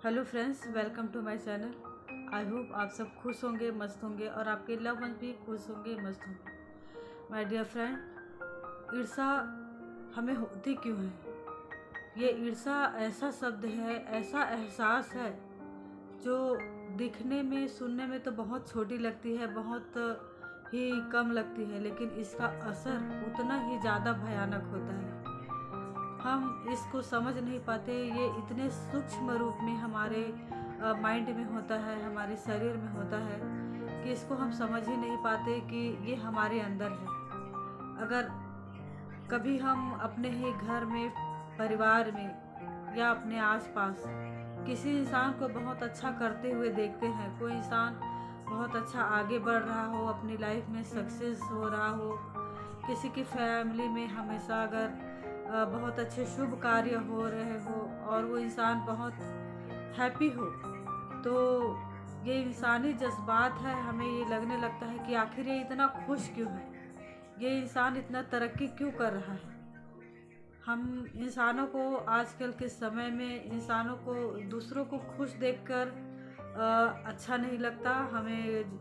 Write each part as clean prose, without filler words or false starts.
Hello friends, welcome to my channel. I hope आप सब खुश होंगे, मस्त होंगे और आपके लव वंस भी खुश होंगे, मस्त होंगे। माय डियर फ्रेंड, ईर्ष्या हमें होती क्यों है? ये ईर्ष्या ऐसा शब्द है, ऐसा एहसास है जो दिखने में, सुनने में तो बहुत छोटी लगती है, बहुत ही कम लगती है, लेकिन इसका असर उतना ही ज़्यादा भयानक होता है। हम इसको समझ नहीं पाते। ये इतने सूक्ष्म रूप में हमारे माइंड में होता है, हमारे शरीर में होता है कि इसको हम समझ ही नहीं पाते कि ये हमारे अंदर है। अगर कभी हम अपने ही घर में, परिवार में या अपने आसपास किसी इंसान को बहुत अच्छा करते हुए देखते हैं, कोई इंसान बहुत अच्छा आगे बढ़ रहा हो, अपनी लाइफ में सक्सेस हो रहा हो, किसी की फैमिली में हमेशा अगर बहुत अच्छे शुभ कार्य हो रहे हो और वो इंसान बहुत हैप्पी हो, तो ये इंसानी जज्बात है। हमें ये लगने लगता है कि आखिर ये इतना खुश क्यों है, ये इंसान इतना तरक्की क्यों कर रहा है। हम इंसानों को आजकल के समय में इंसानों को दूसरों को खुश देखकर अच्छा नहीं लगता। हमें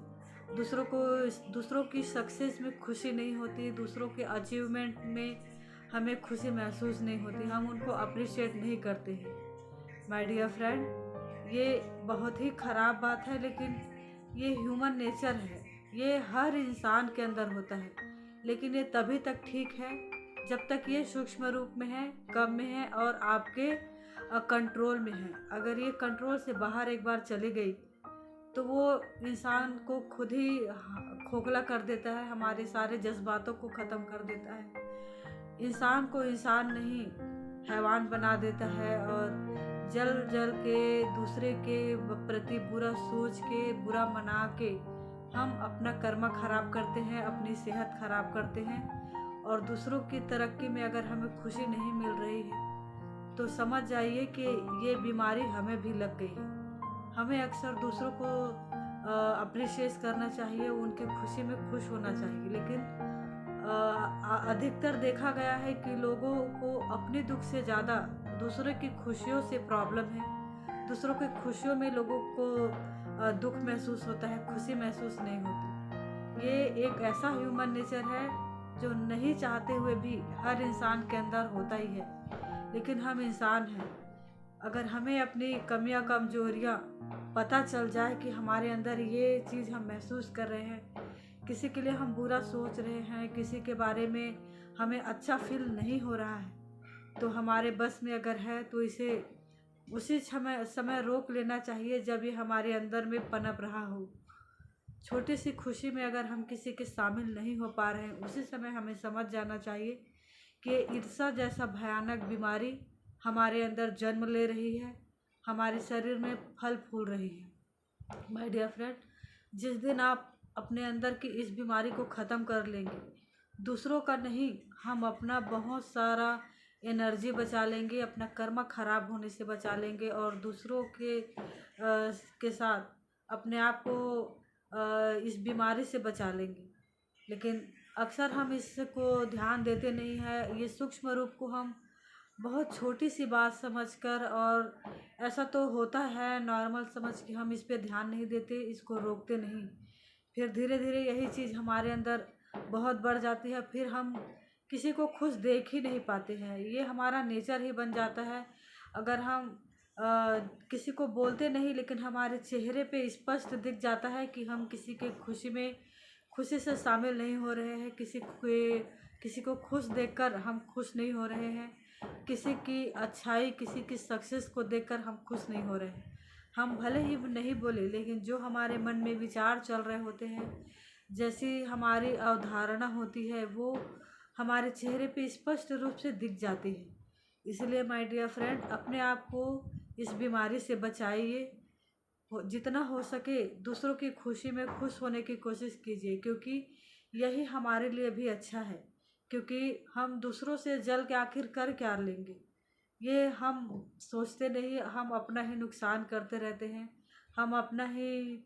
दूसरों की सक्सेस में खुशी नहीं होती, दूसरों के अचीवमेंट में हमें खुशी महसूस नहीं होती, हम उनको अप्रिशिएट नहीं करते हैं। माय डियर फ्रेंड, ये बहुत ही ख़राब बात है, लेकिन ये ह्यूमन नेचर है, ये हर इंसान के अंदर होता है। लेकिन ये तभी तक ठीक है जब तक ये सूक्ष्म रूप में है, कम में है और आपके कंट्रोल में है। अगर ये कंट्रोल से बाहर एक बार चली गई तो वो इंसान को खुद ही खोखला कर देता है, हमारे सारे जज्बातों को ख़त्म कर देता है, इंसान को इंसान नहीं हैवान बना देता है। और जल जल के दूसरे के प्रति बुरा सोच के, बुरा मना के हम अपना कर्म खराब करते हैं, अपनी सेहत खराब करते हैं। और दूसरों की तरक्की में अगर हमें खुशी नहीं मिल रही है तो समझ जाइए कि ये बीमारी हमें भी लग गई है। हमें अक्सर दूसरों को अप्रिशिएट करना चाहिए, उनकी खुशी में खुश होना चाहिए, लेकिन अधिकतर देखा गया है कि लोगों को अपने दुख से ज़्यादा दूसरों की खुशियों से प्रॉब्लम है। दूसरों की खुशियों में लोगों को दुख महसूस होता है, खुशी महसूस नहीं होती। ये एक ऐसा ह्यूमन नेचर है जो नहीं चाहते हुए भी हर इंसान के अंदर होता ही है, लेकिन हम इंसान हैं। अगर हमें अपनी कमियां, कमजोरियां पता चल जाए कि हमारे अंदर ये चीज़ हम महसूस कर रहे हैं, किसी के लिए हम बुरा सोच रहे हैं, किसी के बारे में हमें अच्छा फील नहीं हो रहा है, तो हमारे बस में अगर है तो इसे उसी समय रोक लेना चाहिए जब ये हमारे अंदर में पनप रहा हो। छोटी सी खुशी में अगर हम किसी के शामिल नहीं हो पा रहे हैं, उसी समय हमें समझ जाना चाहिए कि ईर्ष्या जैसा भयानक बीमारी हमारे अंदर जन्म ले रही है, हमारे शरीर में फल फूल रही है। माय डियर फ्रेंड, जिस दिन आप अपने अंदर की इस बीमारी को ख़त्म कर लेंगे, दूसरों का नहीं, हम अपना बहुत सारा एनर्जी बचा लेंगे, अपना कर्म खराब होने से बचा लेंगे और दूसरों के साथ अपने आप को इस बीमारी से बचा लेंगे। लेकिन अक्सर हम इसको ध्यान देते नहीं है। ये सूक्ष्म रूप को हम बहुत छोटी सी बात समझकर, और ऐसा तो होता है नॉर्मल समझ के, हम इस पे ध्यान नहीं देते, इसको रोकते नहीं। फिर धीरे धीरे यही चीज़ हमारे अंदर बहुत बढ़ जाती है, फिर हम किसी को खुश देख ही नहीं पाते हैं। ये हमारा नेचर ही बन जाता है। अगर हम किसी को बोलते नहीं, लेकिन हमारे चेहरे पे स्पष्ट दिख जाता है कि हम किसी के खुशी में खुशी से शामिल नहीं हो रहे हैं, किसी को खुश देखकर हम खुश नहीं हो रहे हैं, किसी की अच्छाई, किसी की सक्सेस को देखकर हम खुश नहीं हो रहे हैं। हम भले ही नहीं बोले, लेकिन जो हमारे मन में विचार चल रहे होते हैं, जैसी हमारी अवधारणा होती है, वो हमारे चेहरे पे स्पष्ट रूप से दिख जाती है। इसलिए माय डियर फ्रेंड, अपने आप को इस बीमारी से बचाइए। जितना हो सके दूसरों की खुशी में खुश होने की कोशिश कीजिए, क्योंकि यही हमारे लिए भी अच्छा है। क्योंकि हम दूसरों से जल के आखिर कर क्या लेंगे, ये हम सोचते नहीं, हम अपना ही नुकसान करते रहते हैं, हम अपना ही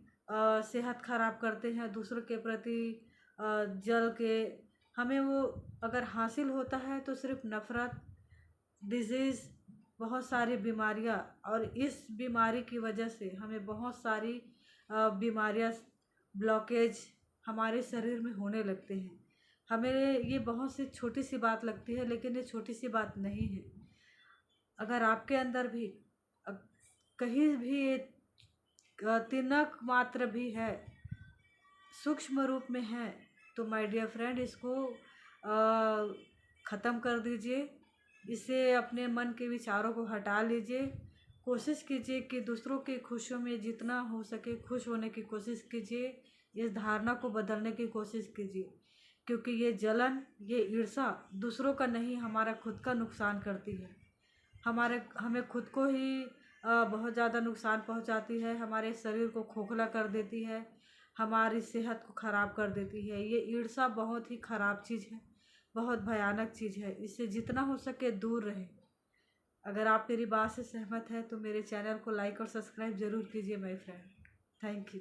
सेहत खराब करते हैं दूसरों के प्रति जल के। हमें वो अगर हासिल होता है तो सिर्फ नफ़रत, डिजीज़, बहुत सारी बीमारियां, और इस बीमारी की वजह से हमें बहुत सारी बीमारियां, ब्लॉकेज हमारे शरीर में होने लगते हैं। हमें ये बहुत सी छोटी सी बात लगती है, लेकिन ये छोटी सी बात नहीं है। अगर आपके अंदर भी अ, कहीं भी ये तिनक मात्र भी है, सूक्ष्म रूप में है, तो माय डियर फ्रेंड इसको ख़त्म कर दीजिए। इसे अपने मन के विचारों को हटा लीजिए। कोशिश कीजिए कि दूसरों की खुशियों में जितना हो सके खुश होने की कोशिश कीजिए। इस धारणा को बदलने की कोशिश कीजिए, क्योंकि ये जलन, ये ईर्ष्या दूसरों का नहीं, हमारा खुद का नुकसान करती है। हमें खुद को ही बहुत ज़्यादा नुकसान पहुंचाती है। हमारे शरीर को खोखला कर देती है, हमारी सेहत को ख़राब कर देती है। ये ईर्ष्या बहुत ही ख़राब चीज़ है, बहुत भयानक चीज़ है। इससे जितना हो सके दूर रहें। अगर आप मेरी बात से सहमत हैं तो मेरे चैनल को लाइक और सब्सक्राइब ज़रूर कीजिए माय फ्रेंड। Thank you.